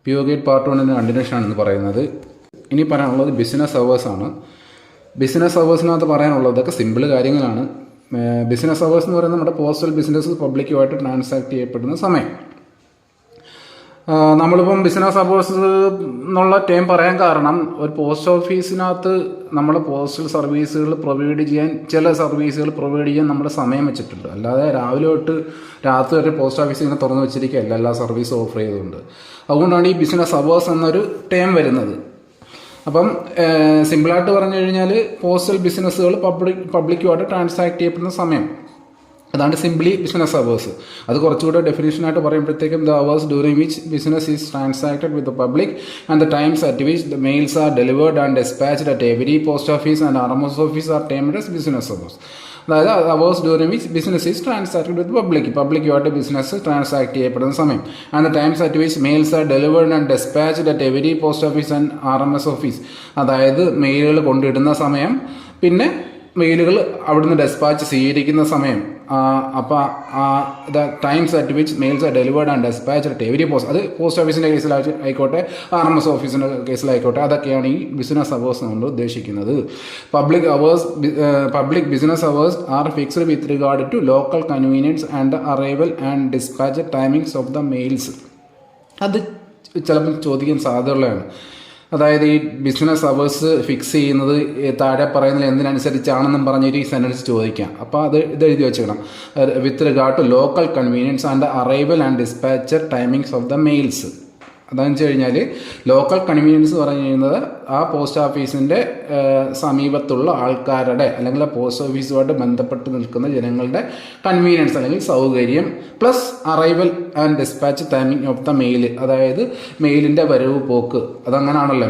Pure gate part 1 continuation ആണെന്ന് പറയുന്നത്. ഇനി പറയാനുള്ളത് ബിസിനസ് അവേഴ്സാണ്. ബിസിനസ് അവേഴ്സിനകത്ത് പറയാനുള്ളതൊക്കെ സിമ്പിൾ കാര്യങ്ങളാണ്. ബിസിനസ് അവേഴ്സ് എന്ന് പറയുന്നത് നമ്മുടെ പോസ്റ്റൽ ബിസിനസ് പബ്ലിക്കുമായിട്ട് ട്രാൻസാക്ട് ചെയ്യപ്പെടുന്ന സമയം. നമ്മളിപ്പം ബിസിനസ് അവേഴ്സ് എന്നുള്ള ടൈം പറയാൻ കാരണം, ഒരു പോസ്റ്റ് ഓഫീസിനകത്ത് നമ്മൾ പോസ്റ്റൽ സർവീസുകൾ പ്രൊവൈഡ് ചെയ്യാൻ, ചില സർവീസുകൾ പ്രൊവൈഡ് ചെയ്യാൻ നമ്മുടെ സമയം വെച്ചിട്ടുണ്ട്. അല്ലാതെ രാവിലെ തൊട്ട് രാത്രി വരെ പോസ്റ്റ് ഓഫീസ് ഇങ്ങനെ തുറന്നു വെച്ചിരിക്കുകയല്ല എല്ലാ സർവീസും ഓഫർ ചെയ്തുകൊണ്ട്. അതുകൊണ്ടാണ് ഈ ബിസിനസ് അവേഴ്സ് എന്നൊരു ടൈം വരുന്നത്. അപ്പം സിമ്പിളായിട്ട് പറഞ്ഞു കഴിഞ്ഞാൽ പോസ്റ്റൽ ബിസിനസ്സുകൾ പബ്ലിക്കുമായിട്ട് ട്രാൻസാക്ട് ചെയ്യപ്പെടുന്ന സമയം, അതാണ് സിംപ്ലി ബിസിനസ് അവേഴ്സ്. അത് കുറച്ചുകൂടെ ഡെഫിനേഷനായിട്ട് പറയുമ്പോഴത്തേക്കും the hours during which business is transacted with the public and the times at which the mails are delivered and dispatched at every post office and RMS office are timed as business hours. അതായത് hours during which business is transacted with പബ്ലിക്കുമായിട്ട് business transact ചെയ്യപ്പെടുന്ന സമയം. And the times at which mails are delivered and dispatched at every post office and RMS office, അതായത് മെയിലുകൾ കൊണ്ടിടുന്ന സമയം, പിന്നെ മെയിലുകൾ അവിടുന്ന് ഡെസ്പാച്ച് സ്വീകരിക്കുന്ന സമയം. അപ്പോൾ the times at which mails are delivered and despatched at every post, അത് പോസ്റ്റ് ഓഫീസിൻ്റെ കേസിലായിക്കോട്ടെ RMS ഓഫീസിൻ്റെ കേസിലായിക്കോട്ടെ, അതൊക്കെയാണ് ഈ ബിസിനസ് അവേഴ്സ് കൊണ്ട് ഉദ്ദേശിക്കുന്നത്. Public business hours are fixed with regard to local convenience and arrival and dispatch timings of the mails. അത് ചിലപ്പോൾ ചോദിക്കാൻ സാധ്യതയുള്ളതാണ്. അതായത് ഈ ബിസിനസ് അവേഴ്സ് ഫിക്സ് ചെയ്യുന്നത് താഴെ പറയുന്നത് എന്തിനനുസരിച്ചാണെന്നും പറഞ്ഞൊരു ഈ സെൻറ്റൻസ് ചോദിക്കാം. അപ്പോൾ ഇത് എഴുതി വെച്ചേക്കണം. With regard to local convenience and arrival and dispatcher timings of the mails. അതെന്ന് വെച്ച് കഴിഞ്ഞാൽ ലോക്കൽ കൺവീനിയൻസ് പറഞ്ഞു കഴിയുന്നത് ആ പോസ്റ്റ് ഓഫീസിൻ്റെ സമീപത്തുള്ള ആൾക്കാരുടെ, അല്ലെങ്കിൽ ആ പോസ്റ്റ് ഓഫീസുമായിട്ട് ബന്ധപ്പെട്ട് നിൽക്കുന്ന ജനങ്ങളുടെ കൺവീനിയൻസ് അല്ലെങ്കിൽ സൗകര്യം, plus arrival and dispatch timing of the mail, അതായത് മെയിലിൻ്റെ വരവ് പോക്ക്. അതങ്ങനെയാണല്ലോ,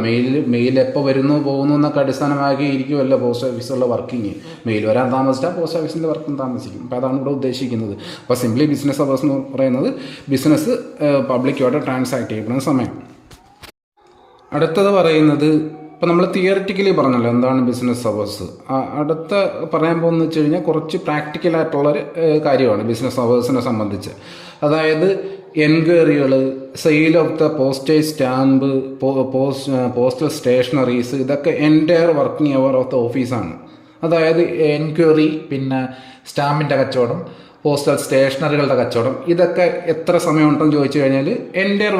മെയിൽ എപ്പോൾ വരുന്നു പോകുന്നു എന്നൊക്കെ അടിസ്ഥാനമാക്കി ഇരിക്കുമല്ലോ പോസ്റ്റ് ഓഫീസുള്ള വർക്കിങ്. മെയിൽ വരാൻ താമസിച്ചാൽ പോസ്റ്റ് ഓഫീസിൻ്റെ വർക്കും താമസിക്കും. അപ്പോൾ അതാണ് ഇവിടെ ഉദ്ദേശിക്കുന്നത്. അപ്പോൾ സിംപ്ലി ബിസിനസ് അവേഴ്സ് എന്ന് പറയുന്നത് ബിസിനസ് പബ്ലിക്കുമായിട്ട് ട്രാൻസാക്ട് ചെയ്യപ്പെടുന്ന സമയം. അടുത്തത് പറയുന്നത്, ഇപ്പോൾ നമ്മൾ തിയറിറ്റിക്കലി പറഞ്ഞല്ലോ എന്താണ് ബിസിനസ് അവേഴ്സ്. അടുത്ത പറയാൻ പോകുന്നത് വെച്ച് കഴിഞ്ഞാൽ കുറച്ച് പ്രാക്ടിക്കലായിട്ടുള്ളൊരു കാര്യമാണ് ബിസിനസ് അവേഴ്സിനെ സംബന്ധിച്ച്. അതായത് എൻക്വയറികൾ, sale of the postage stamp, postal stationeries, ഇതൊക്കെ entire working hour of the ഓഫീസാണ്. അതായത് എൻക്വയറി, പിന്നെ സ്റ്റാമ്പിൻ്റെ കച്ചവടം, പോസ്റ്റൽ സ്റ്റേഷനറികളുടെ കച്ചവടം, ഇതൊക്കെ എത്ര സമയമുണ്ടെന്ന് ചോദിച്ചു കഴിഞ്ഞാൽ entire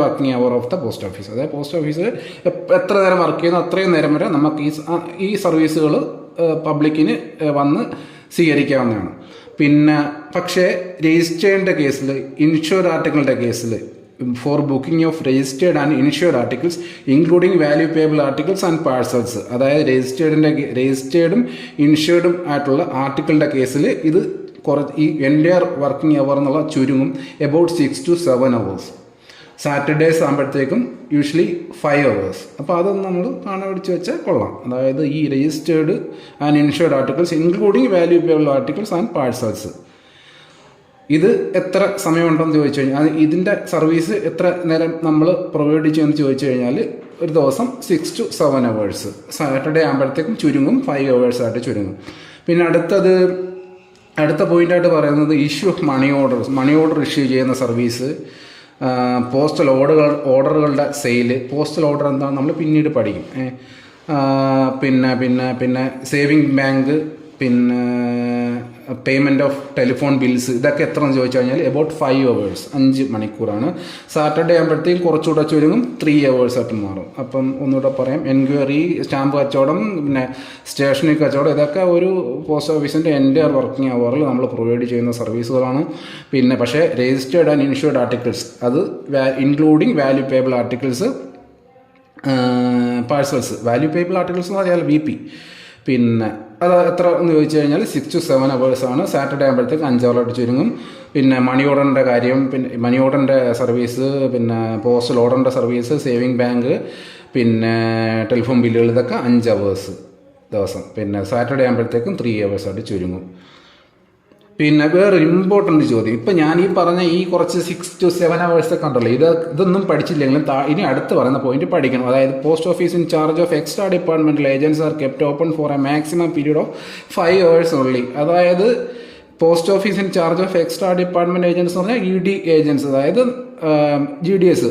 working hour of the post office. അതായത് പോസ്റ്റ് ഓഫീസ് എത്ര നേരം വർക്ക് ചെയ്യുന്നു അത്രയും നേരം വരെ നമുക്ക് ഈ സർവീസുകൾ പബ്ലിക്കിന് വന്ന് സ്വീകരിക്കാവുന്നതാണ്. പിന്നെ പക്ഷേ രജിസ്റ്റേർഡിൻ്റെ കേസിൽ, ഇൻഷുർഡ് ആർട്ടിക്കിളുടെ കേസിൽ, four booking of registered and insured articles including value payable articles and parcels, അതായത് രജിസ്റ്റേർഡും ഇൻഷുർഡും ആയിട്ടുള്ള ആർട്ടിക്കിളിൻ്റെ കേസിൽ ഇത് ഈ എൻറ്റയർ വർക്കിംഗ് അവർ എന്നുള്ള ചുരുങ്ങും എബൌട്ട് 6 to 7 hours. സാറ്റർഡേസ് ആകുമ്പോഴത്തേക്കും യൂഷ്വലി 5 hours. അപ്പോൾ അതൊന്ന് നമ്മൾ കാണാപിടിച്ച് വെച്ചാൽ കൊള്ളാം. അതായത് ഈ registered and insured articles including value payable articles and parcels, ഇത് എത്ര സമയമുണ്ടെന്ന് ചോദിച്ചു കഴിഞ്ഞാൽ, ഇതിൻ്റെ സർവീസ് എത്ര നേരം നമ്മൾ പ്രൊവൈഡ് ചെയ്യുമെന്ന് ചോദിച്ചു കഴിഞ്ഞാൽ ഒരു ദിവസം 6 to 7 hours. സാറ്റർഡേ ആകുമ്പോഴത്തേക്കും ചുരുങ്ങും, 5 hours ആയിട്ട് ചുരുങ്ങും. പിന്നെ അടുത്ത പോയിൻ്റായിട്ട് പറയുന്നത് issue of money order issue ചെയ്യുന്ന സർവീസ്, പോസ്റ്റൽ ഓർഡറുകളുടെ സെയില്. പോസ്റ്റൽ ഓർഡർ എന്താണെന്ന് നമ്മൾ പിന്നീട് പഠിക്കും. പിന്നെ സേവിങ് ബാങ്ക്, പിന്നെ പേയ്മെൻറ്റ് ഓഫ് ടെലിഫോൺ ബിൽസ്, ഇതൊക്കെ എത്രയെന്ന് ചോദിച്ചു കഴിഞ്ഞാൽ എബൌട്ട് 5 hours, 5 മണിക്കൂറാണ്. സാറ്റർഡേ ആകുമ്പോഴത്തേക്കും കുറച്ചുകൂടെ ചുരുങ്ങും, 3 hours ആയിട്ട് മാറും. അപ്പം ഒന്നുകൂടെ പറയാം, എൻക്വയറി, സ്റ്റാമ്പ് കച്ചവടം, പിന്നെ സ്റ്റേഷനറി കച്ചവടം, ഇതൊക്കെ ഒരു പോസ്റ്റ് ഓഫീസിൻ്റെ എൻറ്റയർ വർക്കിംഗ് അവറിൽ നമ്മൾ പ്രൊവൈഡ് ചെയ്യുന്ന സർവീസുകളാണ്. പിന്നെ പക്ഷേ രജിസ്റ്റേർഡ് ആൻഡ് ഇൻഷുർഡ് ആർട്ടിക്കിൾസ്, അത് including value payable articles, parcels. Value payable articles എന്ന് പറഞ്ഞാൽ VP. പിന്നെ അത് എത്ര എന്ന് ചോദിച്ചു കഴിഞ്ഞാൽ 6 to 7 hours ആണ്. സാറ്റർഡേ ആകുമ്പോഴത്തേക്ക് 5 hour ആയിട്ട് ചുരുങ്ങും. പിന്നെ മണി ഓർഡറിൻ്റെ കാര്യം, പിന്നെ മണി ഓർഡറിൻ്റെ സർവീസ്, പിന്നെ പോസ്റ്റൽ ഓർഡറിൻ്റെ സർവീസ്, സേവിങ് ബാങ്ക്, പിന്നെ ടെലിഫോൺ ബില്ലുകൾ, ഇതൊക്കെ 5 hours ദിവസം. പിന്നെ സാറ്റർഡേ ആകുമ്പോഴത്തേക്കും 3 hours ആയിട്ട് ചുരുങ്ങും. പിന്നെ വേറൊരു ഇമ്പോർട്ടൻ്റ് ചോദ്യം, ഇപ്പം ഞാൻ ഈ പറഞ്ഞ ഈ കുറച്ച് 6 to 7 hours ഒക്കെ ഉണ്ടല്ലോ, ഇതൊന്നും പഠിച്ചില്ലെങ്കിലും ഇനി അടുത്ത് പറയുന്ന പോയിന്റ് പഠിക്കണം. അതായത് post office in charge of extra departmental agents are kept open for a maximum period of 5 hours only. അതായത് post office in charge of extra department agents എന്ന് പറഞ്ഞാൽ ED ഏജൻസ്, അതായത് GDS,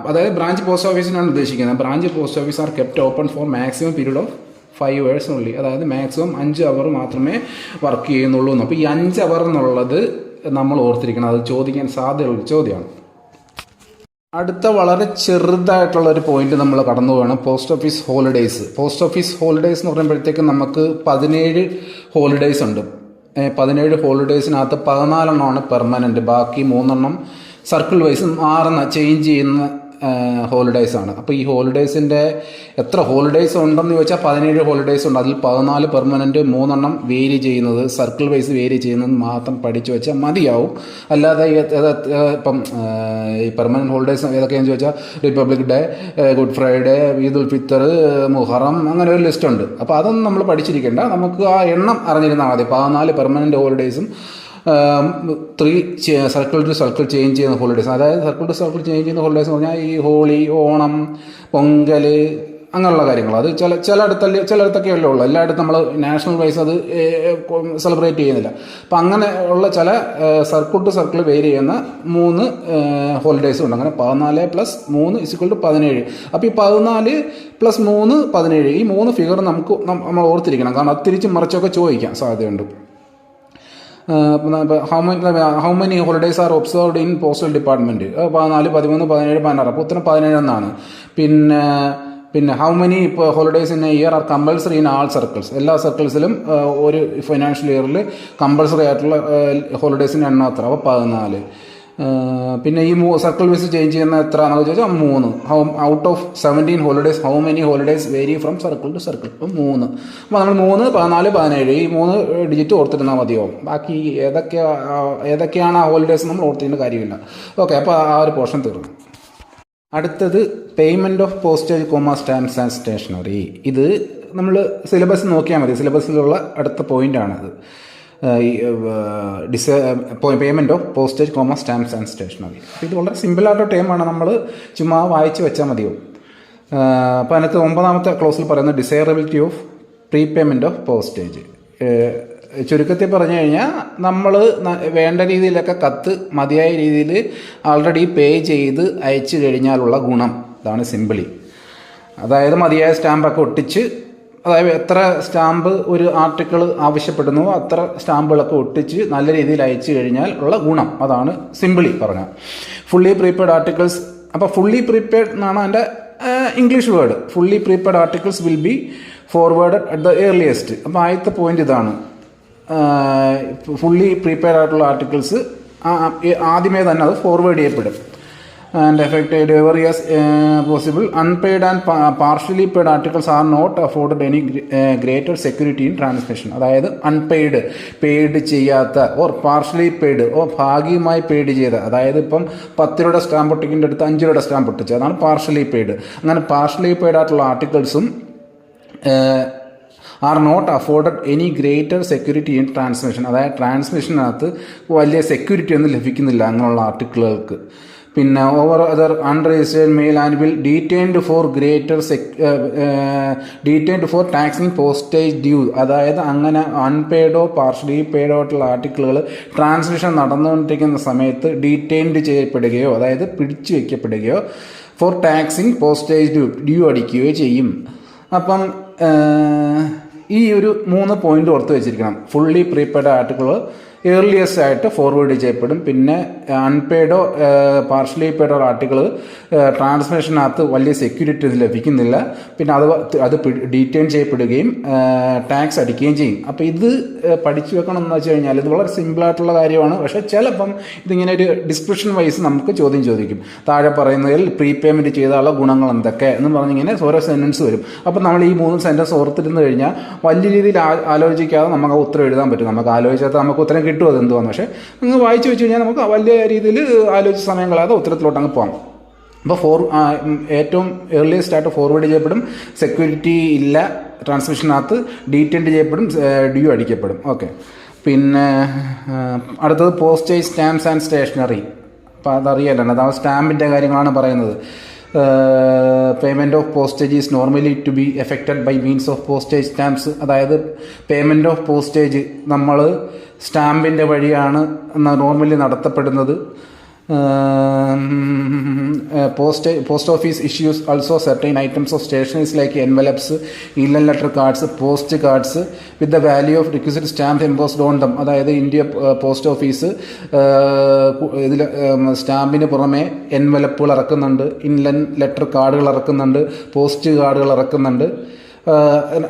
അതായത് ബ്രാഞ്ച് പോസ്റ്റ് ഓഫീസിനാണ് ഉദ്ദേശിക്കുന്നത്. Branch post office are kept open for maximum period of 5 hours ഉള്ളി, അതായത് maximum 5 hour മാത്രമേ വർക്ക് ചെയ്യുന്നുള്ളൂ. അപ്പോൾ ഈ 5 hour എന്നുള്ളത് നമ്മൾ ഓർത്തിരിക്കണം, അത് ചോദിക്കാൻ സാധ്യതയുള്ള ചോദ്യമാണ്. അടുത്ത വളരെ ചെറുതായിട്ടുള്ളൊരു പോയിന്റ് നമ്മൾ കടന്നു പോകണം, post office holidays. Post office holidays എന്ന് പറയുമ്പോഴത്തേക്ക് നമുക്ക് 17 ഹോളിഡേയ്സ് ഉണ്ട്. 17 ഹോളിഡേയ്സിനകത്ത് 14 എണ്ണമാണ് പെർമനൻറ്റ്, ബാക്കി 3 എണ്ണം സർക്കിൾ വൈസ് മാറുന്ന ചേഞ്ച് ചെയ്യുന്ന ഹോളിഡേയ്സ് ആണ്. അപ്പോൾ ഈ ഹോളിഡേയ്സിൻ്റെ എത്ര ഹോളിഡേയ്സ് ഉണ്ടെന്ന് ചോദിച്ചാൽ 17 ഹോളിഡേയ്സ് ഉണ്ട്. അതിൽ 14 പെർമനൻറ്റ്, 3 എണ്ണം വേരി ചെയ്യുന്നത്, സർക്കിൾ വൈസ് വേരി ചെയ്യുന്നത് മാത്രം പഠിച്ചു വെച്ചാൽ മതിയാവും. അല്ലാതെ ഇപ്പം ഈ പെർമനൻറ്റ് ഹോളിഡേയ്സ് ഏതൊക്കെയാണെന്ന് ചോദിച്ചാൽ Republic Day, Good Friday, Eid ul Fitr, Muharram, അങ്ങനെ ഒരു ലിസ്റ്റ് ഉണ്ട്. അപ്പോൾ അതൊന്നും നമ്മൾ പഠിച്ചിരിക്കേണ്ട, നമുക്ക് ആ എണ്ണം അറിഞ്ഞിരുന്നാൽ മതി. 14 പെർമനൻറ്റ് ഹോളിഡേയ്സും 3 സർക്കിൾ ടു സർക്കിൾ ചേഞ്ച് ചെയ്യുന്ന ഹോളിഡേയ്സ്. അതായത് സർക്കിൾ ടു സർക്കിൾ ചേഞ്ച് ചെയ്യുന്ന ഹോളിഡേയ്സ് എന്ന് പറഞ്ഞാൽ ഈ ഹോളി, ഓണം, പൊങ്കൽ, അങ്ങനെയുള്ള കാര്യങ്ങൾ. അത് ചിലയിടത്തൊക്കെ അല്ലേ ഉള്ളൂ, എല്ലായിടത്തും നമ്മൾ നാഷണൽ വൈസ് അത് സെലിബ്രേറ്റ് ചെയ്യുന്നില്ല. അപ്പം അങ്ങനെ ഉള്ള ചില സർക്കിൾ ടു സർക്കിൾ വേരി ചെയ്യുന്ന 3 ഹോളിഡേയ്സും ഉണ്ട്. അങ്ങനെ 14 + 3 = 17. അപ്പോൾ ഈ 14 + 3 17, ഈ 3 ഫിഗർ നമ്മൾ ഓർത്തിരിക്കണം, കാരണം അത് തിരിച്ച് മറിച്ചൊക്കെ ചോദിക്കാൻ സാധ്യതയുണ്ട്. How many holidays are observed in postal department? 14, 13, 17, 16. അപ്പോൾ ഉത്തരം 17 എന്നാണ്. പിന്നെ how many holidays in a year are compulsory in all circles? എല്ലാ സർക്കിൾസിലും ഒരു ഫൈനാൻഷ്യൽ ഇയറിൽ കമ്പൾസറി ആയിട്ടുള്ള ഹോളിഡേയ്സിൻ്റെ എണ്ണം എത്ര? അപ്പോൾ 14. പിന്നെ ഈ സർക്കിൾ വൈസ് ചേഞ്ച് ചെയ്യുന്ന എത്ര എന്നൊക്കെ ചോദിച്ചാൽ 3. Out of 17 holidays how many holidays vary from circle to circle? അപ്പം 3. അപ്പോൾ നമ്മൾ 3, 14, 17 ഈ 3 ഡിജിറ്റ് ഓർത്തിരുന്നാൽ മതിയാവും. ബാക്കി ഏതൊക്കെയാണ് ആ ഹോളിഡേയ്സ് നമ്മൾ ഓർത്തിരുന്ന കാര്യമില്ല. ഓക്കെ, അപ്പോൾ ആ ഒരു പോർഷൻ തീർന്നു. അടുത്തത് payment of postage, stamps and stationery. ഇത് നമ്മൾ സിലബസ് നോക്കിയാൽ മതി, സിലബസിലുള്ള അടുത്ത പോയിൻ്റാണത്. Payment of postage, stamps and stationery. അപ്പോൾ ഇത് വളരെ സിമ്പിളായിട്ടൊരു ടേമാണ്, നമ്മൾ ചുമ്മാ വായിച്ച് വെച്ചാൽ മതിയോ. അപ്പോൾ അതിനകത്ത് 9ാമത്തെ ക്ലോസിൽ പറയുന്ന ഡിസൈറബിലിറ്റി ഓഫ് പ്രീപേയ്മെൻറ്റ് ഓഫ് പോസ്റ്റേജ്. ചുരുക്കത്തിൽ പറഞ്ഞു കഴിഞ്ഞാൽ നമ്മൾ വേണ്ട രീതിയിലൊക്കെ കത്ത് മതിയായ രീതിയിൽ ആൾറെഡി പേ ചെയ്ത് അയച്ചു കഴിഞ്ഞാലുള്ള ഗുണം, അതാണ് സിമ്പിളി. അതായത് മതിയായ സ്റ്റാമ്പൊക്കെ ഒട്ടിച്ച്, അതായത് എത്ര സ്റ്റാമ്പ് ഒരു ആർട്ടിക്കിൾ ആവശ്യപ്പെടുന്നു അത്ര സ്റ്റാമ്പുകളൊക്കെ ഒട്ടിച്ച് നല്ല രീതിയിൽ അയച്ചു കഴിഞ്ഞാൽ ഉള്ള ഗുണം, അതാണ് സിമ്പിളി പറഞ്ഞാൽ. ഫുള്ളി പ്രീപെയ്ഡ് ആർട്ടിക്കിൾസ്, അപ്പോൾ ഫുള്ളി പ്രീപെയ്ഡ് എന്നാണ് അതിൻ്റെ English word. Fully prepaid articles will be forwarded at the earliest. അപ്പോൾ ആദ്യത്തെ പോയിന്റ് ഇതാണ്, ഫുള്ളി പ്രീപെയ്ഡ് ആയിട്ടുള്ള ആർട്ടിക്കിൾസ് ആദ്യമേ തന്നെ അത് ഫോർവേഡ് ചെയ്യപ്പെടും. And effected ever yes possible. Unpaid and partially paid articles are not afforded any greater security in transmission. അതായത് unpaid, paid ചെയ്യാത്ത, ഓർ പാർഷ്യലി പെയ്ഡ്, ഓർ ഭാഗികമായി പെയ്ഡ് ചെയ്ത, അതായത് ഇപ്പം 10 രൂപയുടെ സ്റ്റാമ്പ് ഒട്ടിക്കിൻ്റെ അടുത്ത് 5 രൂപയുടെ സ്റ്റാമ്പ് ഒട്ടിച്ച്, അതാണ് പാർഷ്യലി പെയ്ഡ്. അങ്ങനെ പാർഷ്യലി പെയ്ഡ് ആയിട്ടുള്ള ആർട്ടിക്കിൾസും are not afforded any greater security in transmission. അതായത് ട്രാൻസ്മിഷനകത്ത് വലിയ സെക്യൂരിറ്റി ഒന്നും ലഭിക്കുന്നില്ല അങ്ങനെയുള്ള ആർട്ടിക്കിളുകൾക്ക്. പിന്നെ over other unregistered mail and will detained for taxing postage due. അതായത് അങ്ങനെ അൺപെയ്ഡോ പാർഷ്യലി പെയ്ഡോ ആയിട്ടുള്ള ആർട്ടിക്കിളുകൾ ട്രാൻസ്മിഷൻ നടന്നുകൊണ്ടിരിക്കുന്ന സമയത്ത് ഡീറ്റെയിൻഡ് ചെയ്യപ്പെടുകയോ, അതായത് പിടിച്ചു വയ്ക്കപ്പെടുകയോ, ഫോർ ടാക്സിങ് പോസ്റ്റേജ് ഡ്യൂ അടിക്കുകയോ ചെയ്യും. അപ്പം ഈ ഒരു 3 പോയിന്റ് ഓർത്ത് വെച്ചിരിക്കണം. ഫുള്ളി പ്രീപെയ്ഡ് ആർട്ടിക്കിൾ ഏർലിയസ്റ്റ് ആയിട്ട് ഫോർവേഡ് ചെയ്യപ്പെടും. പിന്നെ അൺപെയ്ഡോ പാർഷ്യലി പെയ്ഡോ ആർട്ടിക്കിൾ ട്രാൻസ്മിഷനകത്ത് വലിയ സെക്യൂരിറ്റി ലഭിക്കുന്നില്ല. പിന്നെ അത് ഡീറ്റെയിൻ ചെയ്യപ്പെടുകയും ടാക്സ് അടിക്കുകയും ചെയ്യും. അപ്പോൾ ഇത് പഠിച്ചു വെക്കണം എന്ന് വെച്ച് കഴിഞ്ഞാൽ ഇത് വളരെ സിമ്പിളായിട്ടുള്ള കാര്യമാണ്. പക്ഷേ ചിലപ്പം ഇതിങ്ങനെ ഒരു ഡിസ്ക്രിപ്ഷൻ വൈസ് നമുക്ക് ചോദ്യം ചോദിക്കും. താഴെ പറയുന്നതിൽ പ്രീപേയ്മെൻറ്റ് ചെയ്താലുള്ള ഗുണങ്ങൾ എന്തൊക്കെ എന്ന് പറഞ്ഞിങ്ങനെ ഓരോ സെൻറ്റൻസ് വരും. അപ്പോൾ നമ്മൾ ഈ 3 സെൻറ്റൻസ് ഓർത്തിരുന്ന് കഴിഞ്ഞാൽ വലിയ രീതിയിൽ ആലോചിക്കാതെ നമുക്ക് ഉത്തരം എഴുതാൻ പറ്റും. നമുക്ക് ആലോചിച്ചാൽ നമുക്ക് ഉത്തരം കിട്ടും അതെന്തുവാന്ന്. പക്ഷേ നിങ്ങൾ വായിച്ചു വെച്ച് കഴിഞ്ഞാൽ നമുക്ക് വലിയ രീതിയിൽ ആലോചിച്ച സമയം കളയാതെ ഉത്തരത്തിലോട്ട് അങ്ങ് പോകാം. അപ്പോൾ ഏറ്റവും ഏർലിയസ്റ്റ് ആയിട്ട് ഫോർവേഡ് ചെയ്യപ്പെടും, സെക്യൂരിറ്റി ഇല്ല ട്രാൻസ്മിഷനകത്ത്, ഡീറ്റെയിൻഡ് ചെയ്യപ്പെടും, ഡ്യൂ അടിക്കപ്പെടും. ഓക്കെ, പിന്നെ അടുത്തത് പോസ്റ്റേജ്, സ്റ്റാമ്പ്സ് ആൻഡ് സ്റ്റേഷനറി. അപ്പോൾ അതറിയാലോ, അതാണ് സ്റ്റാമ്പിൻ്റെ കാര്യങ്ങളാണ് പറയുന്നത്. Payment of postage is normally to be effected by means of postage stamps. അതായത് പേയ്മെൻറ്റ് ഓഫ് പോസ്റ്റേജ് നമ്മൾ സ്റ്റാമ്പിൻ്റെ വഴിയാണ് നോർമലി നടത്തപ്പെടുന്നത്. Post office issues also certain items of stationery like envelopes, inland letter cards, post cards with the value of requisite stamp embossed on them. അതായത് India post office ഇതിൽ സ്റ്റാമ്പിന് പുറമെ എൻവലപ്പുകൾ ഇറക്കുന്നുണ്ട്, inland letter കാർഡുകൾ ഇറക്കുന്നുണ്ട്, post കാർഡുകൾ ഇറക്കുന്നുണ്ട്.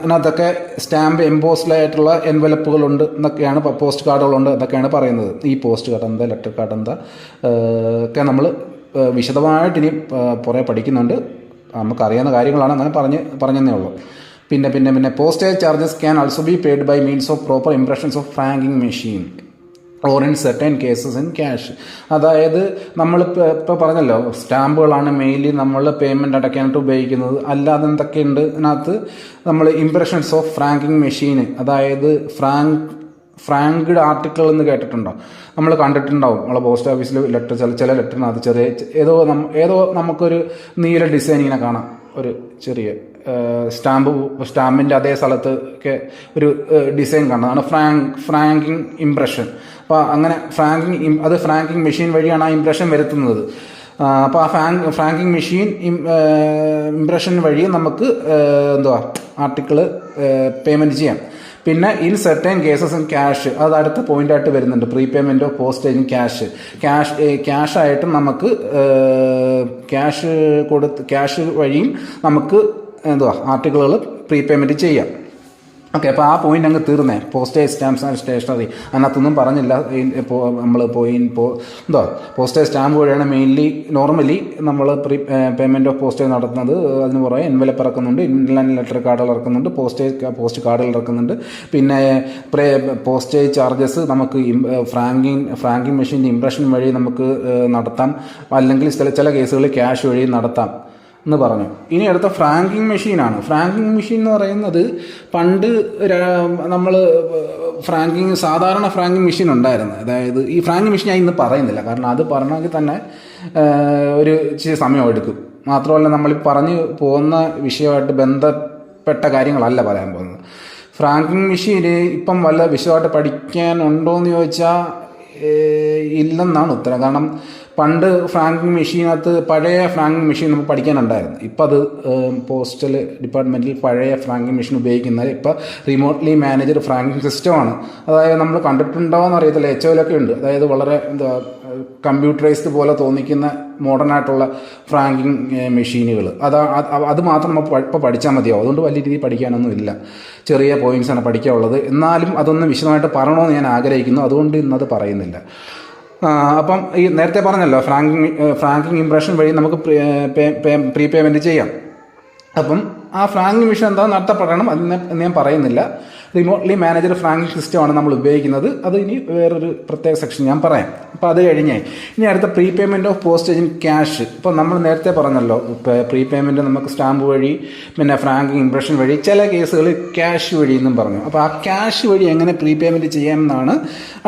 അതിനകത്തൊക്കെ stamp എംബോസ്ഡായിട്ടുള്ള എൻവലപ്പുകളുണ്ട് എന്നൊക്കെയാണ്, post കാർഡുകളുണ്ട് എന്നൊക്കെയാണ് പറയുന്നത്. ഈ പോസ്റ്റ് കാർഡ് എന്താ, ലെറ്റർ കാർഡ് എന്താ ഒക്കെ നമ്മൾ വിശദമായിട്ട് ഇനി കുറേ പഠിക്കുന്നുണ്ട്. നമുക്കറിയാവുന്ന കാര്യങ്ങളാണ്, അങ്ങനെ പറഞ്ഞതേ ഉള്ളൂ. പിന്നെ postage charges can also be paid by means of proper impressions of franking machine or in certain cases in cash. അതായത് ഇപ്പോൾ പറഞ്ഞല്ലോ, സ്റ്റാമ്പുകളാണ് മെയിൻലി നമ്മൾ പേയ്മെൻറ്റ് അടയ്ക്കാനായിട്ട് ഉപയോഗിക്കുന്നത്. അല്ലാതെ എന്തൊക്കെയുണ്ട് ഇതിനകത്ത്, നമ്മൾ ഇംപ്രഷൻസ് ഓഫ് ഫ്രാങ്കിങ് മെഷീൻ, അതായത് ഫ്രാങ്ക്ഡ് ആർട്ടിക്കിൾ എന്ന് കേട്ടിട്ടുണ്ടോ? നമ്മൾ കണ്ടിട്ടുണ്ടാവും നമ്മളെ പോസ്റ്റ് ഓഫീസിൽ ലെറ്റർ, ചില ലെറ്ററിനകത്ത് ചെറിയ ഏതോ നമുക്കൊരു നീല ഡിസൈൻ ഇങ്ങനെ കാണാം, ഒരു ചെറിയ സ്റ്റാമ്പിൻ്റെ അതേ സ്ഥലത്ത് ഒക്കെ ഒരു ഡിസൈൻ കാണാം. അതാണ് ഫ്രാങ്കിങ് ഇംപ്രഷൻ. അപ്പോൾ അങ്ങനെ ഫ്രാങ്കിങ് മെഷീൻ വഴിയാണ് ആ ഇംപ്രഷൻ വരുത്തുന്നത്. അപ്പോൾ ആ ഫ്രാങ്കിങ് മെഷീൻ ഇംപ്രഷൻ വഴി നമുക്ക് ആർട്ടിക്കിൾ പേയ്മെൻറ്റ് ചെയ്യാം. പിന്നെ in certain cases in cash, അത് അടുത്ത പോയിൻ്റായിട്ട് വരുന്നുണ്ട്. പ്രീപേയ്മെൻറ്റ് ഓഫ് പോസ്റ്റേജ് ഇൻ ക്യാഷായിട്ടും നമുക്ക് ക്യാഷ് വഴിയും നമുക്ക് ആർട്ടിക്കിളുകൾ പ്രീപേയ്മെൻറ്റ് ചെയ്യാം. ഓക്കെ, അപ്പോൾ ആ പോയിൻ്റ് അങ്ങ് തീർന്നേ. പോസ്റ്റേജ് സ്റ്റാമ്പ്സ് ആൻഡ് സ്റ്റേഷനറി അതിനകത്തൊന്നും പറഞ്ഞില്ല. നമ്മൾ പോസ്റ്റേജ് സ്റ്റാമ്പ് വഴിയാണ് നോർമലി നമ്മൾ പേയ്മെൻറ്റ് ഓഫ് പോസ്റ്റേജ് നടത്തുന്നത്. അതിന് പുറമെ എൻവലപ്പ് ഇറക്കുന്നുണ്ട്, ഇൻലാൻഡ് ലെറ്റർ കാർഡുകൾ ഇറക്കുന്നുണ്ട്, പോസ്റ്റ് കാർഡുകൾ ഇറക്കുന്നുണ്ട്. പിന്നെ പോസ്റ്റേജ് ചാർജസ് നമുക്ക് ഫ്രാങ്കിങ് മെഷീൻ്റെ ഇംപ്രഷൻ വഴി നമുക്ക് നടത്താം, അല്ലെങ്കിൽ ചില കേസുകളിൽ ക്യാഷ് വഴി നടത്താം എന്ന് പറഞ്ഞു. ഇനി അടുത്ത ഫ്രാങ്കിങ് മെഷീനാണ്. ഫ്രാങ്കിങ് മെഷീൻ എന്ന് പറയുന്നത് പണ്ട് നമ്മൾ സാധാരണ ഫ്രാങ്കിങ് മെഷീൻ ഉണ്ടായിരുന്നു. അതായത് ഈ ഫ്രാങ്കിങ് മെഷീൻ ഞാൻ ഇന്ന് പറയുന്നില്ല, കാരണം അത് പറഞ്ഞെങ്കിൽ തന്നെ ഒരു ഇച്ചിരി സമയം എടുക്കും. മാത്രമല്ല, നമ്മൾ പറഞ്ഞു പോകുന്ന വിഷയമായിട്ട് ബന്ധപ്പെട്ട കാര്യങ്ങളല്ല പറയാൻ പോകുന്നത്. ഫ്രാങ്കിങ് മെഷീന് ഇപ്പം വല്ല വിശദമായിട്ട് പഠിക്കാനുണ്ടോ എന്ന് ചോദിച്ചാൽ ഇല്ലെന്നാണ് ഉത്തരം. കാരണം പണ്ട് ഫ്രാങ്കിങ് മെഷീനകത്ത് പഴയ ഫ്രാങ്കിങ് മെഷീൻ നമുക്ക് പഠിക്കാനുണ്ടായിരുന്നു. ഇപ്പം അത് പോസ്റ്റൽ ഡിപ്പാർട്ട്മെൻറ്റിൽ പഴയ ഫ്രാങ്കിങ് മെഷീൻ ഉപയോഗിക്കുന്നത് ഇപ്പോൾ റിമോട്ട്ലി മാനേജഡ് ഫ്രാങ്കിങ് സിസ്റ്റമാണ്. അതായത് നമ്മൾ കണ്ടിട്ടുണ്ടോ എന്ന് അറിയത്തില്ല, HOLൊക്കെ ഉണ്ട്. അതായത് വളരെ കമ്പ്യൂട്ടറൈസ്ഡ് പോലെ തോന്നിക്കുന്ന മോഡേൺ ആയിട്ടുള്ള ഫ്രാങ്കിങ് മെഷീനുകൾ. അത് മാത്രം നമ്മൾ ഇപ്പോൾ പഠിച്ചാൽ മതിയാവും. അതുകൊണ്ട് വലിയ രീതിയിൽ പഠിക്കാനൊന്നും ഇല്ല, ചെറിയ പോയിൻറ്റ്സാണ് പഠിക്കാനുള്ളത്. എന്നാലും അതൊന്ന് വിശദമായിട്ട് പറയണമെന്ന് ഞാൻ ആഗ്രഹിക്കുന്നു, അതുകൊണ്ട് ഇന്നത് പറയുന്നില്ല. അപ്പം ഈ നേരത്തെ പറഞ്ഞല്ലോ, ഫ്രാങ്കിങ് ഇംപ്രഷൻ വഴി നമുക്ക് പ്രീപേയ്മെൻറ്റ് ചെയ്യാം. അപ്പം ആ ഫ്രാങ്കിങ് മെഷീൻ എന്താ നടത്തപ്പെടണം അതിന് ഞാൻ പറയുന്നില്ല. റിമോട്ട്ലി മാനേജർ ഫ്രാങ്കിങ് സിസ്റ്റമാണ് നമ്മൾ ഉപയോഗിക്കുന്നത്. അത് ഇനി വേറൊരു പ്രത്യേക സെക്ഷൻ ഞാൻ പറയാം. അപ്പോൾ അത് കഴിഞ്ഞേ ഇനി അടുത്ത പ്രീപേയ്മെൻറ്റ് ഓഫ് പോസ്റ്റേജ് ഇൻ ക്യാഷ്. ഇപ്പോൾ നമ്മൾ നേരത്തെ പറഞ്ഞല്ലോ, പ്രീപേയ്മെൻറ്റ് നമുക്ക് സ്റ്റാമ്പ് വഴി, പിന്നെ ഫ്രാങ്കിങ് ഇംപ്രഷൻ വഴി, ചില കേസുകളിൽ ക്യാഷ് വഴി എന്നും പറഞ്ഞു. അപ്പോൾ ആ ക്യാഷ് വഴി എങ്ങനെ പ്രീപേയ്മെൻറ്റ് ചെയ്യാമെന്നാണ്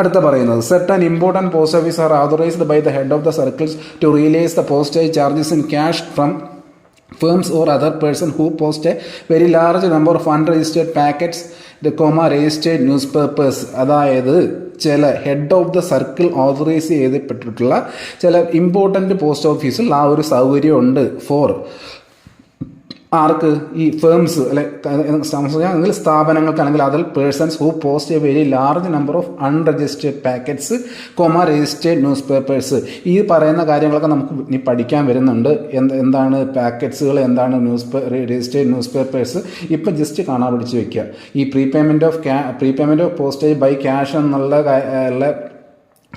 അടുത്ത പറയുന്നത്. Certain important post office are authorised by the head of the circles to release the postage charges in cash from firms or other person who post a very large number of unregistered packets, registered newspapers. അതായത് ചില head of the circle authorise ചെയ്യപ്പെട്ടിട്ടുള്ള ചില important post ഓഫീസിൽ ആ ഒരു സൗകര്യം ഉണ്ട്. ആർക്ക്? ഈ ഫേംസ് അല്ലെങ്കിൽ സ്ഥാപനങ്ങൾക്കാണെങ്കിൽ അതിൽ persons who post a very large number of unregistered packets, registered newspapers. ഈ പറയുന്ന കാര്യങ്ങളൊക്കെ നമുക്ക് ഇനി പഠിക്കാൻ വരുന്നുണ്ട്. എന്താണ് പാക്കറ്റ്സുകൾ, എന്താണ് രജിസ്റ്റേർഡ് ന്യൂസ് പേപ്പേഴ്സ്, ഇപ്പം ജസ്റ്റ് കാണാൻ പിടിച്ച് വയ്ക്കുക. ഈ പ്രീപേയ്മെൻറ്റ് ഓഫ് പോസ്റ്റേജ് ബൈ ക്യാഷ് എന്നുള്ള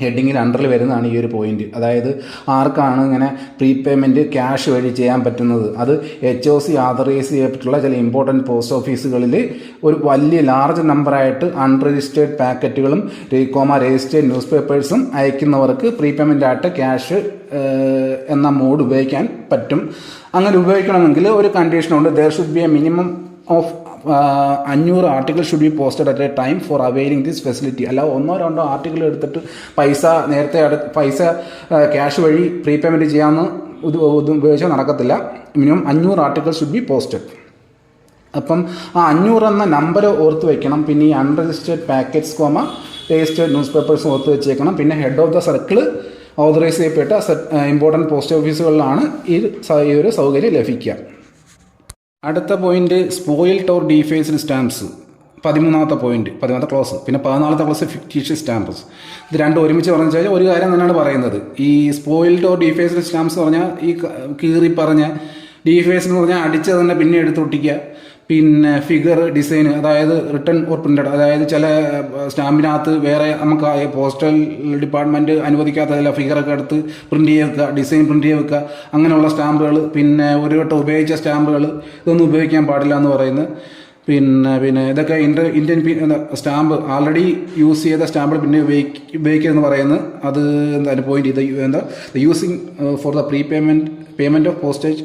ഹെഡിങ്ങിൽ അണ്ടറിൽ വരുന്നതാണ് ഈ ഒരു പോയിന്റ്. അതായത് ആർക്കാണ് ഇങ്ങനെ പ്രീപേയ്മെൻറ്റ് ക്യാഷ് വഴി ചെയ്യാൻ പറ്റുന്നത്? അത് HOC ആതറൈസ് ചെയ്യപ്പെട്ടുള്ള ചില ഇമ്പോർട്ടൻറ്റ് പോസ്റ്റ് ഓഫീസുകളിൽ ഒരു വലിയ ലാർജ് നമ്പറായിട്ട് അൺരജിസ്റ്റേർഡ് പാക്കറ്റുകളും രജിസ്റ്റേർഡ് ന്യൂസ് പേപ്പേഴ്സും അയക്കുന്നവർക്ക് പ്രീപേയ്മെൻ്റ് ആയിട്ട് ക്യാഷ് എന്ന മോഡ് ഉപയോഗിക്കാൻ പറ്റും. അങ്ങനെ ഉപയോഗിക്കണമെങ്കിൽ ഒരു കണ്ടീഷനുണ്ട്. There should be a minimum of 500 article should be posted at a time for availing this facility. അല്ല 1-2 ആർട്ടിക്കിൾ എടുത്തിട്ട് പൈസ ക്യാഷ് വഴി പ്രീപേയ്മെൻറ്റ് ചെയ്യാമെന്ന് ഉപയോഗിച്ചാൽ നടക്കത്തില്ല. Minimum 500 article should be posted. അപ്പം ആ 500 എന്ന നമ്പർ ഓർത്ത് വയ്ക്കണം. പിന്നെ ഈ അൺരജിസ്റ്റേർഡ് പാക്കറ്റ്സ് രജിസ്റ്റേർഡ് ന്യൂസ് പേപ്പേഴ്സും ഓർത്ത് വെച്ചേക്കണം. പിന്നെ head of the circle authorise ചെയ്യപ്പെട്ട ഇമ്പോർട്ടൻറ്റ് പോസ്റ്റ് ഓഫീസുകളിലാണ് ഈ ഒരു സൗകര്യം ലഭിക്കുക. അടുത്ത point spoiled or defaced stamps, 13ാമത്തെ പോയിന്റ്, 13ാമത്തെ ക്ലോസ്. പിന്നെ 14ാമത്തെ ക്ലോസ് ഫിക്റ്റീഷ്യസ് സ്റ്റാമ്പ്സ്. ഇത് രണ്ടും ഒരുമിച്ച് പറഞ്ഞു വെച്ചാൽ ഒരു കാര്യം തന്നെയാണ് പറയുന്നത്. ഈ സ്പോയിൽഡ് ഓർ ഡീഫേസ്ഡ് സ്റ്റാമ്പ്സ് എന്ന് പറഞ്ഞാൽ ഈ കീറി പറഞ്ഞ, ഡീഫേസ്ഡ് എന്ന് പറഞ്ഞാൽ അടിച്ചത് തന്നെ പിന്നെ എടുത്തൊട്ടിക്കുക. പിന്നെ ഫിഗർ ഡിസൈൻ, അതായത് റിട്ടൺ ഓർ പ്രിന്റഡ്, അതായത് ചില സ്റ്റാമ്പിനകത്ത് വേറെ നമുക്ക് പോസ്റ്റൽ ഡിപ്പാർട്ട്മെൻറ്റ് അനുവദിക്കാത്തതല്ല ഫിഗറൊക്കെ എടുത്ത് പ്രിന്റ് ചെയ്ത് വെക്കുക, ഡിസൈൻ പ്രിന്റ് ചെയ്ത് വെക്കുക, അങ്ങനെയുള്ള സ്റ്റാമ്പുകൾ. പിന്നെ ഒരു വട്ടം ഉപയോഗിച്ച സ്റ്റാമ്പുകൾ ഇതൊന്നും ഉപയോഗിക്കാൻ പാടില്ല എന്ന് പറയുന്നത്. പിന്നെ ഇതൊക്കെ ഇന്ത്യൻ സ്റ്റാമ്പ് ഓൾറെഡി യൂസ് ചെയ്ത സ്റ്റാമ്പുകൾ പിന്നെ ഉപയോഗിക്കരുതെന്ന് പറയുന്നത്. അത് എന്താണ് പോയിന്റ്, ഇത് എന്താ using for the payment of postage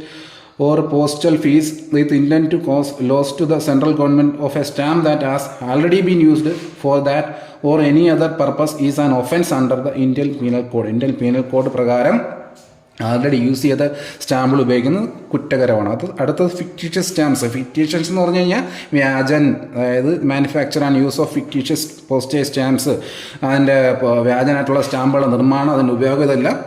or postal fees with intent to cause loss to the central government of a stamp that has already been used for that or any other purpose is an offence under the Indian Penal Code. Indian Penal Code പ്രകാരം already use ചെയ്ത സ്റ്റാമ്പുകൾ ഉപയോഗിക്കുന്നത് കുറ്റകരമാണ്. അടുത്തത് fictitious stamps. Fictitious എന്ന് പറഞ്ഞു കഴിഞ്ഞാൽ വ്യാജൻ, അതായത് manufacture and use of fictitious postage stamps, അതിൻ്റെ വ്യാജനായിട്ടുള്ള സ്റ്റാമ്പുകളുടെ നിർമ്മാണം, അതിൻ്റെ ഉപയോഗം, ഇതെല്ലാം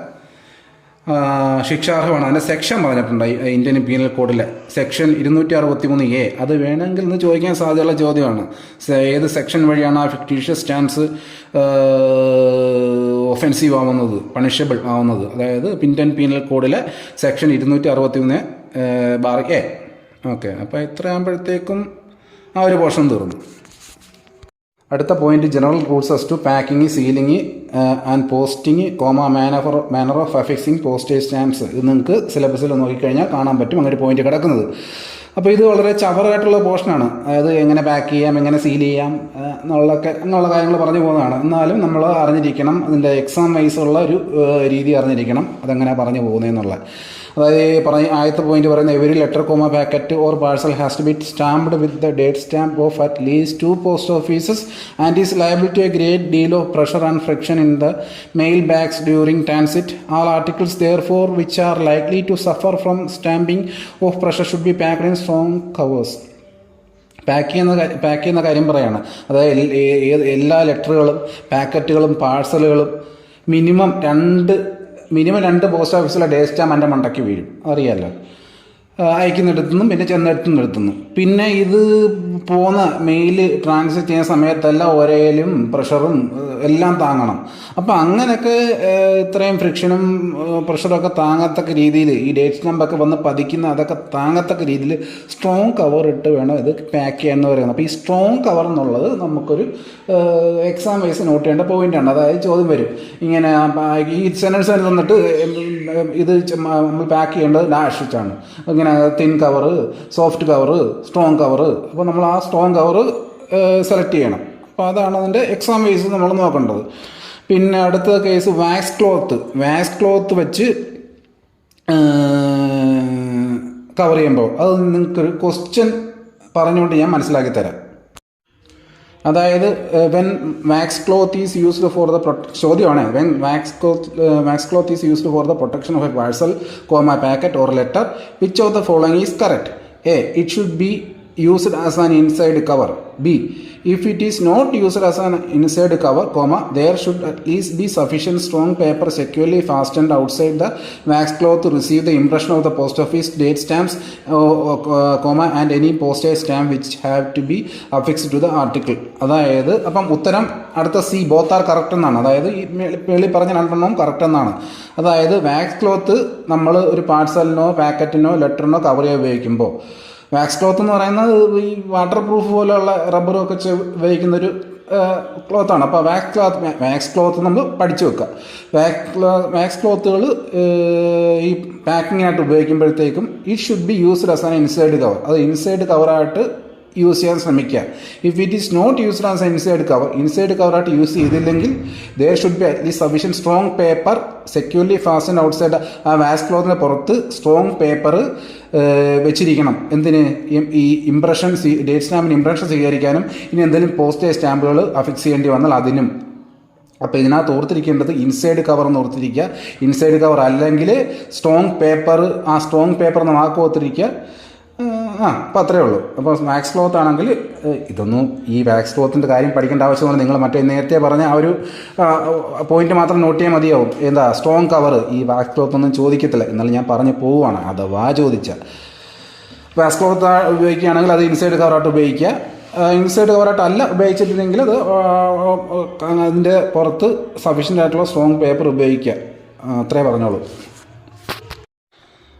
ശിക്ഷാർഹമാണ്. അതിൻ്റെ സെക്ഷൻ പറഞ്ഞിട്ടുണ്ട് ഇന്ത്യൻ പീനൽ കോഡിലെ സെക്ഷൻ 263A. അത് വേണമെങ്കിൽ ഇന്ന് ചോദിക്കാൻ സാധ്യതയുള്ള ചോദ്യമാണ്. ഏത് സെക്ഷൻ വഴിയാണ് ആ ഫിക്റ്റീഷ്യസ് സ്റ്റാമ്പ്സ് ഒഫെൻസീവ് ആവുന്നത്, പണിഷബിൾ ആവുന്നത്? അതായത് ഇന്ത്യൻ പീനൽ കോഡിലെ സെക്ഷൻ 263(a). ഓക്കെ, അപ്പോൾ ഇത്ര ആകുമ്പോഴത്തേക്കും ആ ഒരു പോർഷൻ തീർന്നു. അടുത്ത point general rules as to packing, sealing and posting, manner of affixing postage stamps. ഇത് നിങ്ങൾക്ക് സിലബസിൽ നോക്കിക്കഴിഞ്ഞാൽ കാണാൻ പറ്റും അങ്ങനെ ഒരു പോയിന്റ് കിടക്കുന്നത്. അപ്പോൾ ഇത് വളരെ ചവറായിട്ടുള്ള പോർഷനാണ്. അതായത് എങ്ങനെ പാക്ക് ചെയ്യാം, എങ്ങനെ സീൽ ചെയ്യാം എന്നുള്ള കാര്യങ്ങൾ പറഞ്ഞു പോകുന്നതാണ്. എന്നാലും നമ്മൾ അറിഞ്ഞിരിക്കണം, അതിൻ്റെ എക്സാം വൈസുള്ള ഒരു രീതി അറിഞ്ഞിരിക്കണം, അതെങ്ങനെ പറഞ്ഞു പോകുന്നതെന്നുള്ള. അതായത് ആദ്യത്തെ പോയിന്റ് പറയുന്നത് every letter, packet or parcel has to be stamped with the date stamp of at least 2 post offices and is liable to a great deal of pressure and friction in the mail bags during transit. All articles therefore which are likely to suffer from stamping of pressure should be packed in strong covers. Pack ചെയ്യുന്ന കാര്യം പറയാണ്. അതായത് എല്ലാ ലെറ്ററുകളും പാക്കറ്റുകളും പാഴ്സലുകളും minimum 2 post ഓഫീസിലെ day stamp എൻ്റെ മണ്ടയ്ക്ക് വീഴും, അറിയാമല്ലോ. അയക്കുന്നിടത്തുനിന്നും പിന്നെ ചെന്നെടുത്തുനിന്നും. പിന്നെ ഇത് പോകുന്ന മെയിൽ ട്രാൻസ്ഫർ ചെയ്യുന്ന സമയത്തെല്ലാം ഒരേലും പ്രഷറും എല്ലാം താങ്ങണം. അപ്പോൾ അങ്ങനെയൊക്കെ ഇത്രയും ഫ്രിക്ഷനും പ്രഷറൊക്കെ താങ്ങത്തക്ക രീതിയിൽ ഈ ഡേറ്റ് സ്റ്റാമ്പൊക്കെ വന്ന് പതിക്കുന്ന അതൊക്കെ താങ്ങത്തക്ക രീതിയിൽ സ്ട്രോങ് കവർ ഇട്ട് വേണം ഇത് പാക്ക് ചെയ്യാമെന്ന് പറയുന്നത്. അപ്പോൾ ഈ സ്ട്രോങ് കവർ എന്നുള്ളത് നമുക്കൊരു എക്സാം വൈസ് നോട്ട് ചെയ്യേണ്ട പോയിൻ്റാണ്. അതായത് ചോദ്യം വരും ഇങ്ങനെ, ഈ സെൻറ്റൻസ് തന്നിട്ട് ഇത് നമ്മൾ പാക്ക് ചെയ്യേണ്ടത് ഡാഷ് വെച്ചാണ്. ഇങ്ങനെ thin cover, soft cover, strong cover. അപ്പോൾ നമ്മൾ ആ സ്ട്രോങ് കവറ് സെലക്ട് ചെയ്യണം. അപ്പോൾ അതാണ് അതിൻ്റെ എക്സാം വൈസ് നമ്മൾ നോക്കേണ്ടത്. പിന്നെ അടുത്ത കേസ് വാക്സ് ക്ലോത്ത് വെച്ച് കവർ ചെയ്യുമ്പോൾ അത് നിങ്ങൾക്കൊരു ക്വസ്റ്റ്യൻ പറഞ്ഞുകൊണ്ട് ഞാൻ മനസ്സിലാക്കി തരാം. അതായത് when wax cloth is used for the ചോദ്യമാണ്, when wax cloth is used for the protection of a parcel, packet or letter, which of the following is correct? A. It should be used as an inside cover. B. If it is not used as an inside cover, there should at least be sufficient strong paper securely fastened outside the wax cloth to receive the impression of the post office date stamps, and any postage stamp which have to be affixed to the article. അതായത് അപ്പം ഉത്തരം അടുത്ത C, both are correct എന്നാണ്. അതായത് ഈ വെളി പറഞ്ഞ 2 correct എന്നാണ്. അതായത് വാക്സ് ക്ലോത്ത് നമ്മൾ ഒരു പാഴ്സലിനോ പാക്കറ്റിനോ ലെറ്ററിനോ കവർ ചെയ്യാൻ ഉപയോഗിക്കുമ്പോൾ, വാക്സ് ക്ലോത്ത് എന്ന് പറയുന്നത് ഈ വാട്ടർ പ്രൂഫ് പോലെയുള്ള റബ്ബറും ഒക്കെ ഉപയോഗിക്കുന്നൊരു ക്ലോത്താണ്. അപ്പോൾ വാക്സ് ക്ലോത്ത് നമ്മൾ പഠിച്ചു വെക്കുക. വാക്സ് ക്ലോത്തുകൾ ഈ പാക്കിങ്ങിനായിട്ട് ഉപയോഗിക്കുമ്പോഴത്തേക്കും it should be used as an inside cover. അത് ഇൻസൈഡ് കവറായിട്ട് യൂസ് ചെയ്യാൻ ശ്രമിക്കുക. If it is not used as inside കവറായിട്ട് യൂസ് ചെയ്തില്ലെങ്കിൽ there should be at least sufficient strong paper securely fasten outside. ആ വാക്സ് ക്ലോത്തിൻ്റെ പുറത്ത് സ്ട്രോങ് പേപ്പർ വെച്ചിരിക്കണം. എന്തിന്? ഈ ഇംപ്രഷൻ, ഡേറ്റ് സ്റ്റാമ്പിന് ഇംപ്രഷൻ സ്വീകരിക്കാനും ഇനി എന്തെങ്കിലും പോസ്റ്റേജ് സ്റ്റാമ്പുകൾ അഫിക്സ് ചെയ്യേണ്ടി വന്നാൽ അതിനും. അപ്പോൾ ഇതിനകത്ത് ഓർത്തിരിക്കേണ്ടത് ഇൻസൈഡ് കവർ എന്ന് ഓർത്തിരിക്കുക. ഇൻസൈഡ് കവർ അല്ലെങ്കിൽ സ്ട്രോങ് പേപ്പർ, ആ സ്ട്രോങ് പേപ്പർ എന്ന് വാക്ക് ഓർത്തിരിക്കുക. അപ്പോൾ അത്രയേ ഉള്ളൂ. അപ്പോൾ വാക്സ് ക്ലോത്ത് ആണെങ്കിൽ ഇതൊന്നും ഈ വാക്സ് ക്ലോത്തിൻ്റെ കാര്യം പഠിക്കേണ്ട ആവശ്യമാണ്. നിങ്ങൾ മറ്റേ നേരത്തെ പറഞ്ഞ ആ ഒരു പോയിന്റ് മാത്രം നോട്ട് ചെയ്യാൻ മതിയാവും. എന്താ സ്ട്രോങ് കവർ, ഈ വാക്സ് ക്ലോത്ത് ഒന്നും ചോദിക്കത്തില്ല, എന്നാലും ഞാൻ പറഞ്ഞു പോവുകയാണ്. അഥവാ ചോദിച്ചാൽ വാക്സ് ക്ലോത്ത് ഉപയോഗിക്കുകയാണെങ്കിൽ അത് ഇൻസൈഡ് കവറായിട്ട് ഉപയോഗിക്കുക. ഇൻസൈഡ് കവറായിട്ട് അല്ല ഉപയോഗിച്ചിട്ടുണ്ടെങ്കിൽ അത് അതിൻ്റെ പുറത്ത് സഫീഷ്യൻ്റ് ആയിട്ടുള്ള സ്ട്രോങ് പേപ്പർ ഉപയോഗിക്കുക. അത്രേ പറഞ്ഞോളൂ.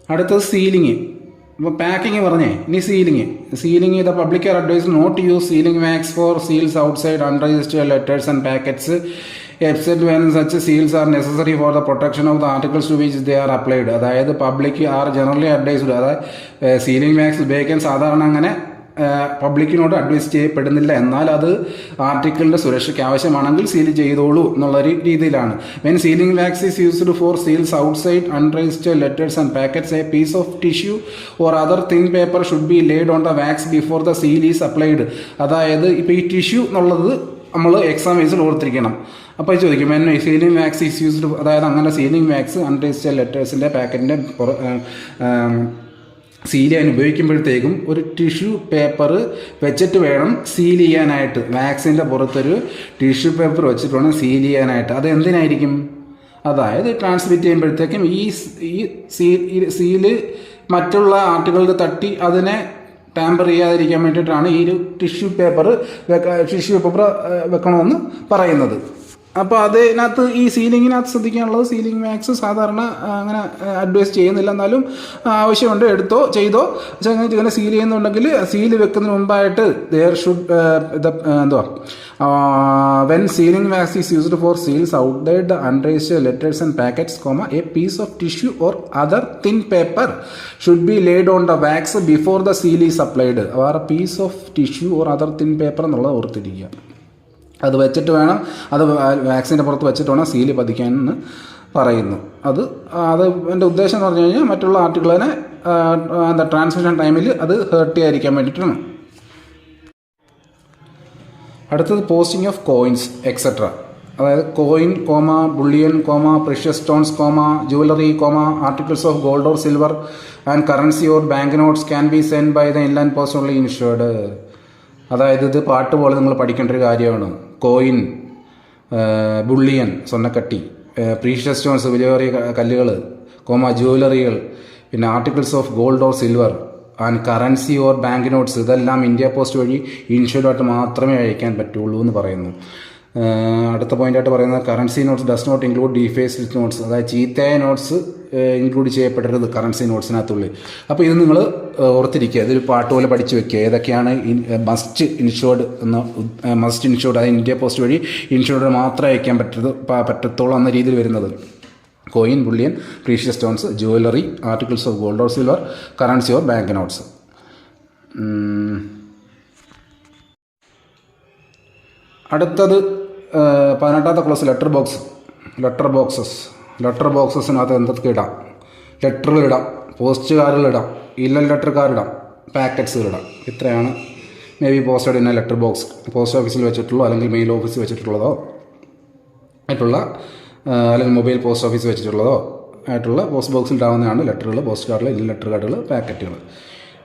അടുത്തത് സീലിംഗ്. ഇപ്പോൾ പാക്കിങ് പറഞ്ഞേ, ഇനി sealing the public are advise not use sealing wax for seals outside unregistered letters and packets except when such seals are necessary for the protection of the articles to which they are applied. അതായത് public are generally advised, അതായത് sealing wax ഉപയോഗിക്കാൻ സാധാരണ അങ്ങനെ പബ്ലിക്കിനോട് advice ചെയ്യപ്പെടുന്നില്ല, എന്നാൽ അത് ആർട്ടിക്കിളിൻ്റെ സുരക്ഷയ്ക്ക് ആവശ്യമാണെങ്കിൽ സീൽ ചെയ്തോളൂ എന്നുള്ളൊരു രീതിയിലാണ്. When sealing wax is used for seals outside unregistered letters and packets a piece of tissue or other thin paper should be laid on the wax before the seal is applied. അതായത് ഇപ്പോൾ ഈ tissue എന്നുള്ളത് നമ്മൾ exam വൈസിൽ ഓർത്തിരിക്കണം. അപ്പോൾ ചോദിക്കും എന്നെ ceiling wax is used, അതായത് അങ്ങനെ സീലിംഗ് വാക്സ് അൺരജിസ്റ്റേർഡ് ലെറ്റേഴ്സിൻ്റെ പാക്കറ്റിൻ്റെ സീൽ ചെയ്യാൻ ഉപയോഗിക്കുമ്പോഴത്തേക്കും ഒരു ടിഷ്യൂ പേപ്പർ വെച്ചിട്ട് വേണം സീൽ ചെയ്യാനായിട്ട്. വാക്സിൻ്റെ പുറത്തൊരു ടിഷ്യൂ പേപ്പർ വെച്ചിട്ട് വേണം സീൽ ചെയ്യാനായിട്ട്. അത് എന്തിനായിരിക്കും? അതായത് ട്രാൻസ്മിറ്റ് ചെയ്യുമ്പോഴത്തേക്കും ഈ സീല് മറ്റുള്ള ആർട്ടിക്കിളിൽ തട്ടി അതിനെ ടാമ്പർ ചെയ്യാതിരിക്കാൻ വേണ്ടിയിട്ടാണ് ഈ ഒരു ടിഷ്യൂ പേപ്പർ വെക്കണമെന്ന് പറയുന്നത്. അപ്പോൾ അതിനകത്ത് ഈ സീലിങ്ങിനകത്ത് ശ്രദ്ധിക്കാനുള്ളത്, സീലിംഗ് വാക്സ് സാധാരണ അങ്ങനെ അഡ്വൈസ് ചെയ്യുന്നില്ല, എന്നാലും ആവശ്യമുണ്ട് ചെയ്തോ. ഇങ്ങനെ സീൽ ചെയ്യുന്നുണ്ടെങ്കിൽ സീൽ വെക്കുന്നതിന് മുമ്പായിട്ട് there should when sealing wax is used for seals outside the unregistered letters and packets a piece of tissue or other thin paper should be laid on the wax before the seal is applied. ആ piece of tissue or other thin paper എന്നുള്ളത് ഓർത്തിരിക്കുക. അത് വെച്ചിട്ട് വേണം, അത് വാക്സിൻ്റെ പുറത്ത് വെച്ചിട്ട് വേണം സീല് പതിക്കാനെന്ന് പറയുന്നു. അത് എൻ്റെ ഉദ്ദേശം എന്ന് പറഞ്ഞു കഴിഞ്ഞാൽ മറ്റുള്ള ആർട്ടിക്കിളിനെ ട്രാൻസ്മിഷൻ ടൈമിൽ അത് ഹേർട്ട് ചെയ്യാതിരിക്കാൻ വേണ്ടിയിട്ടാണ്. അടുത്തത് പോസ്റ്റിംഗ് ഓഫ് കോയിൻസ് എക്സെട്ര. അതായത് coin, bullion, precious stones, jewellery, articles of gold or silver and currency or bank notes can be send by the inland post only insured. അതായത് ഇത് പാട്ട് പോലെ നിങ്ങൾ പഠിക്കേണ്ട ഒരു കാര്യമാണ്. കോയിൻ, ബുള്ളിയൻ സ്വർണ്ണക്കട്ടി, പ്രീഷ്യസ് സ്റ്റോൺസ് വിലയേറിയ കല്ലുകൾ, ജുവലറികൾ, പിന്നെ articles of gold or silver and currency or bank notes, ഇതെല്ലാം ഇന്ത്യ പോസ്റ്റ് വഴി ഇൻഷുർഡായിട്ട് മാത്രമേ അയക്കാൻ പറ്റുള്ളൂ എന്ന് പറയുന്നു. അടുത്ത പോയിൻ്റായിട്ട് പറയുന്നത് currency notes does not include defaced notes, അതായത് ചീത്തയായ നോട്ട്സ് ഇൻക്ലൂഡ് ചെയ്യപ്പെടരുത് കറൻസി നോട്ട്സിനകത്തുള്ളിൽ. അപ്പോൾ ഇത് നിങ്ങൾ ഓർത്തിരിക്കുക, ഇതൊരു പാട്ട് പോലെ പഠിച്ചു വെക്കുക. ഏതൊക്കെയാണ് മസ്റ്റ് ഇൻഷുർഡ്, അതായത് ഇന്ത്യ പോസ്റ്റ് വഴി ഇൻഷുർഡ് മാത്രമേ അയക്കാൻ പറ്റത്തുള്ളൂ എന്ന രീതിയിൽ വരുന്നത്. Coin, bullion, precious stones, jewellery, articles of gold or silver, currency or bank notes. അടുത്തത് 18ാമത്തെ ക്ലാസ് ലെറ്റർ ബോക്സസിനകത്ത് എന്തൊക്കെ ഇടാം? ലെറ്ററുകളിടാം, പോസ്റ്റ് കാർഡുകളിടാം, ഇല്ലൽ ലെറ്റർ കാർഡിടാം, പാക്കറ്റ്സുകളിടാം. ഇത്രയാണ് may be posted in letter box. Post ഓഫീസിൽ വെച്ചിട്ടുള്ളോ അല്ലെങ്കിൽ മെയിൽ ഓഫീസിൽ വെച്ചിട്ടുള്ളതോ ആയിട്ടുള്ള, അല്ലെങ്കിൽ മൊബൈൽ പോസ്റ്റ് ഓഫീസ് വെച്ചിട്ടുള്ളതോ ആയിട്ടുള്ള പോസ്റ്റ് ബോക്സിൽ ഇടാവുന്നതാണ് ലെറ്ററുകൾ, പോസ്റ്റ് കാർഡുകൾ, ഇല്ലൽ ലെറ്റർ കാർഡുകൾ, പാക്കറ്റുകൾ.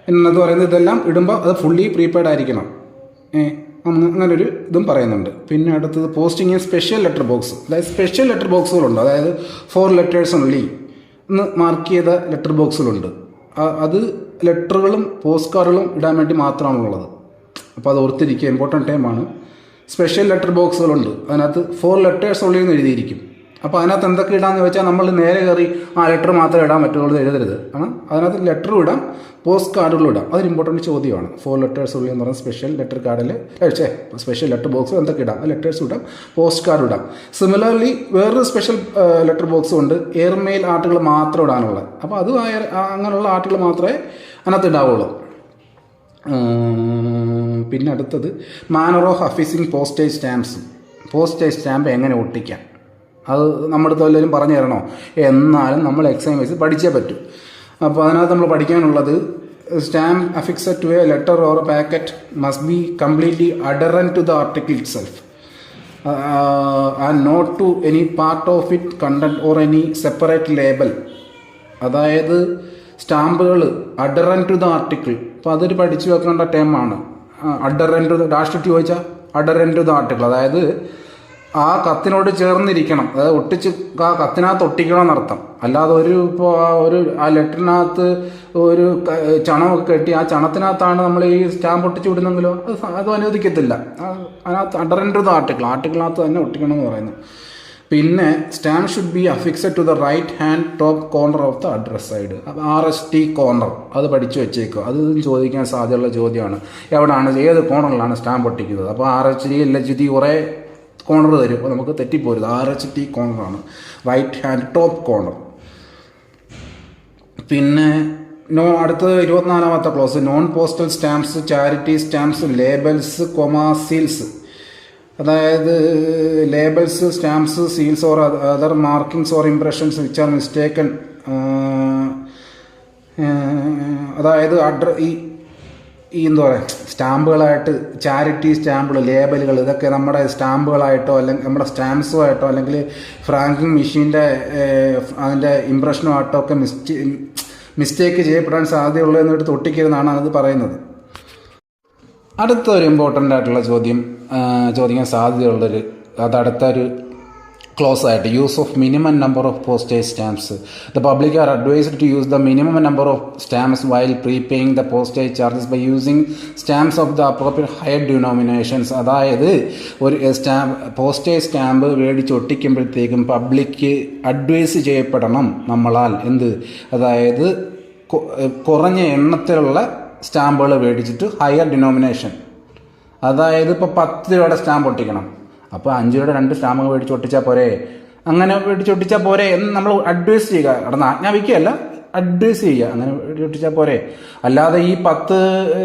എന്നത് പറയുന്നത് ഇതെല്ലാം ഇടുമ്പോൾ അത് ഫുള്ളി പ്രീപെയ്ഡ് ആയിരിക്കണം. അങ്ങനൊരു ഇതും പറയുന്നുണ്ട്. പിന്നെ അടുത്തത് posting in special letter box. അതായത് സ്പെഷ്യൽ ലെറ്റർ ബോക്സുകളുണ്ട്, അതായത് 4 letters ഓൺലി എന്ന് മാർക്ക് ചെയ്ത ലെറ്റർ ബോക്സുകളുണ്ട്. അത് ലെറ്ററുകളും പോസ്റ്റ് കാർഡുകളും ഇടാൻ വേണ്ടി മാത്രമാണുള്ളത്. അപ്പോൾ അത് ഓർത്തിരിക്കുക, ഇമ്പോർട്ടൻറ്റ് ടൈമാണ്. സ്പെഷ്യൽ ലെറ്റർ ബോക്സുകളുണ്ട്, അതിനകത്ത് 4 letters ഓൺലി എന്ന് എഴുതിയിരിക്കും. അപ്പോൾ അതിനകത്ത് എന്തൊക്കെ ഇടാമെന്ന് വെച്ചാൽ നമ്മൾ നേരെ കയറി ലെറ്റർ മാത്രമേ ഇടാൻ പറ്റുള്ളൂ എഴുതരുത്. കാരണം അതിനകത്ത് ലെറ്ററും ഇടാം, പോസ്റ്റ് കാർഡുകളും ഇടാം. അതൊരു ഇമ്പോർട്ടൻറ്റ് ചോദ്യമാണ്. 4 letters ഉള്ളി എന്ന് പറഞ്ഞാൽ സ്പെഷ്യൽ ലെറ്റർ കാർഡിൽ സ്പെഷ്യൽ ലെറ്റർ ബോക്സ് എന്തൊക്കെ ഇടാം? ലെറ്റേഴ്സും ഇടാം, പോസ്റ്റ് കാർഡും ഇടാം. സിമിലർലി വേറൊരു സ്പെഷ്യൽ ലെറ്റർ ബോക്സും ഉണ്ട്, എയർമെയിൽ ആർട്ടുകൾ മാത്രം ഇടാനുള്ളത്. അപ്പോൾ അത് അങ്ങനെയുള്ള ആർട്ടുകൾ മാത്രമേ അതിനകത്ത് ഇടാവുള്ളൂ. പിന്നെ അടുത്തത് manner of affixing postage stamps. Postage stamp എങ്ങനെ ഒട്ടിക്കാം, അത് നമ്മുടെ അടുത്ത് എല്ലാവരും പറഞ്ഞു തരണോ? എന്നാലും നമ്മൾ എക്സാം വൈസ് പഠിച്ചേ പറ്റൂ. അപ്പോൾ അതിനകത്ത് നമ്മൾ പഠിക്കാനുള്ളത്, stamp affixed to a letter or a packet must be completely adherent to the article itself and not to any part of it content or any separate label. അതായത് സ്റ്റാമ്പുകൾ അഡറൻറ്റ് to the article, അപ്പോൾ അതൊരു പഠിച്ചു വെക്കേണ്ട ടേമാണ്. അഡറൻറ്റ് to dash ഇട്ട് ചോദിച്ചാൽ അഡറൻറ്റ് to the article, അതായത് ആ കത്തിനോട് ചേർന്നിരിക്കണം, അതായത് ഒട്ടിച്ച് ആ കത്തിനകത്ത് ഒട്ടിക്കണം എന്നർത്ഥം. അല്ലാതെ ഇപ്പോൾ ആ ലെറ്ററിനകത്ത് ഒരു ചണമൊക്കെ കെട്ടി ആ ചണത്തിനകത്താണ് നമ്മൾ ഈ സ്റ്റാമ്പ് ഒട്ടിച്ച് വിടുന്നെങ്കിലോ അത് അനുവദിക്കത്തില്ല. അതിനകത്ത് അഡറൻറ്റ് ടു ദ ആർട്ടിക്കിളിനകത്ത് തന്നെ ഒട്ടിക്കണം എന്ന് പറയുന്നു. പിന്നെ stamp should be affixed to the right hand top corner of the address side. RST corner അത് പഠിച്ചു വെച്ചേക്കുക. അത് ചോദിക്കാൻ സാധ്യതയുള്ള ചോദ്യമാണ്. എവിടെയാണ്, ഏത് കോർണറിലാണ് സ്റ്റാമ്പ് ഒട്ടിക്കുന്നത്? അപ്പോൾ RHT LHT കുറേ കോർണർ തരും, അപ്പോൾ നമുക്ക് തെറ്റിപ്പോരുത്. RHT കോർണറാണ്, റൈറ്റ് ഹാൻഡ് ടോപ്പ് കോർണർ. പിന്നെ അടുത്തത് 24ാമത്തെ clause, non postal stamps, charity stamps, labels, seals. അതായത് labels, stamps, seals or other markings or impressions which are mistaken. അതായത് ഈ എന്താ പറയുക, സ്റ്റാമ്പുകളായിട്ട് ചാരിറ്റി സ്റ്റാമ്പുകൾ, ലേബലുകൾ, ഇതൊക്കെ നമ്മുടെ സ്റ്റാമ്പുകളായിട്ടോ അല്ലെങ്കിൽ നമ്മുടെ സ്റ്റാമ്പ്സുമായിട്ടോ അല്ലെങ്കിൽ ഫ്രാങ്കിങ് മെഷീൻ്റെ അതിൻ്റെ ഇംപ്രഷനുമായിട്ടോ ഒക്കെ മിസ്റ്റേക്ക് ചെയ്യപ്പെടാൻ സാധ്യതയുള്ളൂ എന്നിട്ട് ഒട്ടിക്കരുതെന്നാണ് അത് പറയുന്നത്. അടുത്തൊരു ഇമ്പോർട്ടൻ്റ് ആയിട്ടുള്ള ചോദിക്കാൻ സാധ്യതയുള്ളൊരു അടുത്തൊരു ക്ലോസ് ആയിട്ട്, use of minimum number of postage stamps. The public are advised to use the minimum number of stamps while prepaying the postage charges by using stamps of the appropriate higher denominations. അതായത് ഒരു postage stamp മേടിച്ച് ഒട്ടിക്കുമ്പോഴത്തേക്കും public advice ചെയ്യപ്പെടണം നമ്മളാൽ അതായത് കുറഞ്ഞ എണ്ണത്തിലുള്ള സ്റ്റാമ്പുകൾ മേടിച്ചിട്ട് higher denomination, അതായത് ഇപ്പോൾ 10 രൂപയുടെ സ്റ്റാമ്പ് ഒട്ടിക്കണം, അപ്പോൾ 5 രൂപയുടെ 2 സ്റ്റാമ്പ് മേടിച്ച് ഒട്ടിച്ചാൽ പോരെ, അങ്ങനെ മേടിച്ചൊട്ടിച്ചാൽ പോരെ എന്ന് നമ്മൾ അഡ്വൈസ് ചെയ്യുക. അവിടെ ആജ്ഞാപിക്കുകയല്ല, അഡ്വൈസ് ചെയ്യുക, അങ്ങനെ ഒട്ടിച്ചാൽ പോരെ. അല്ലാതെ ഈ 10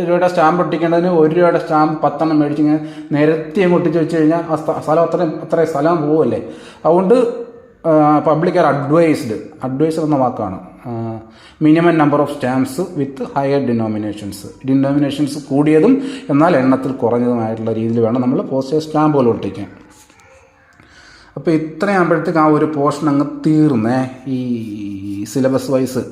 രൂപയുടെ സ്റ്റാമ്പ് ഒട്ടിക്കേണ്ടതിന് 1 രൂപയുടെ സ്റ്റാമ്പ് 10 എണ്ണം മേടിച്ച് ഇങ്ങനെ നിരത്തി അങ്ങ് ഒട്ടിച്ച് വെച്ച് കഴിഞ്ഞാൽ ആ സ്ഥലം അത്രയും സ്ഥലം പോവുമല്ലേ. അതുകൊണ്ട് പബ്ലിക് ആർ അഡ്വൈസ്ഡ് എന്ന വാക്കാണ്. Minimum number of stamps with higher denominations കൂടിയതും എന്നാൽ എണ്ണത്തിൽ കുറഞ്ഞതുമായിട്ടുള്ള രീതിയിൽ വേണം നമ്മൾ പോസ്റ്റേജ് സ്റ്റാമ്പുകൾ ഒട്ടിക്കാൻ. അപ്പോൾ ഇത്രയാകുമ്പോഴത്തേക്ക് ആ ഒരു പോർഷൻ അങ്ങ് തീർന്നേ ഈ സിലബസ് വൈസ്